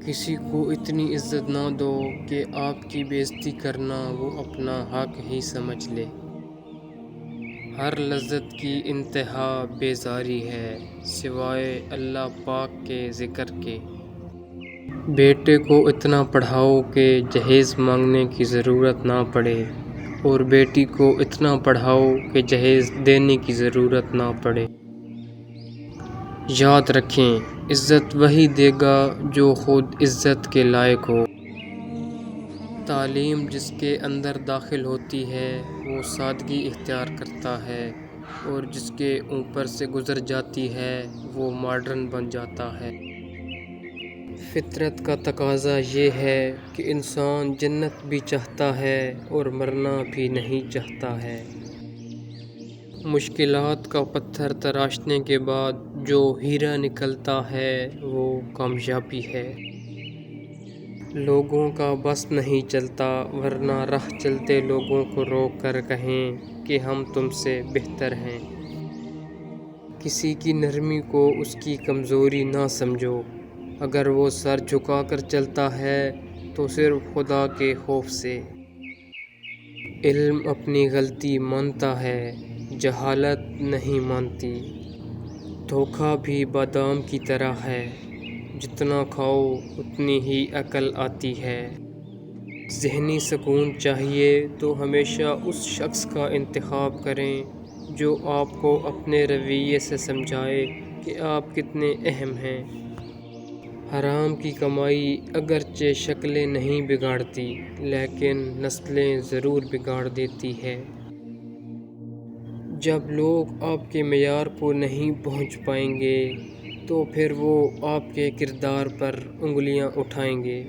کسی کو اتنی عزت نہ دو کہ آپ کی بے عزتی کرنا وہ اپنا حق ہی سمجھ لے۔ ہر لذت کی انتہا بیزاری ہے سوائے اللہ پاک کے ذکر کے۔ بیٹے کو اتنا پڑھاؤ کہ جہیز مانگنے کی ضرورت نہ پڑے، اور بیٹی کو اتنا پڑھاؤ کہ جہیز دینے کی ضرورت نہ پڑے۔ یاد رکھیں، عزت وہی دے گا جو خود عزت کے لائق ہو۔ تعلیم جس کے اندر داخل ہوتی ہے وہ سادگی اختیار کرتا ہے، اور جس کے اوپر سے گزر جاتی ہے وہ ماڈرن بن جاتا ہے۔ فطرت کا تقاضا یہ ہے کہ انسان جنت بھی چاہتا ہے اور مرنا بھی نہیں چاہتا ہے۔ مشکلات کا پتھر تراشنے کے بعد جو ہیرا نکلتا ہے وہ کامیابی ہے۔ لوگوں کا بس نہیں چلتا ورنہ راہ چلتے لوگوں کو روک کر کہیں کہ ہم تم سے بہتر ہیں۔ کسی کی نرمی کو اس کی کمزوری نہ سمجھو، اگر وہ سر جھکا کر چلتا ہے تو صرف خدا کے خوف سے۔ علم اپنی غلطی مانتا ہے، جہالت نہیں مانتی۔ دھوکہ بھی بادام کی طرح ہے، جتنا کھاؤ اتنی ہی عقل آتی ہے۔ ذہنی سکون چاہیے تو ہمیشہ اس شخص کا انتخاب کریں جو آپ کو اپنے رویے سے سمجھائے کہ آپ کتنے اہم ہیں۔ حرام کی کمائی اگرچہ شکلیں نہیں بگاڑتی لیکن نسلیں ضرور بگاڑ دیتی ہے۔ جب لوگ آپ کے معیار کو نہیں پہنچ پائیں گے تو پھر وہ آپ کے کردار پر انگلیاں اٹھائیں گے۔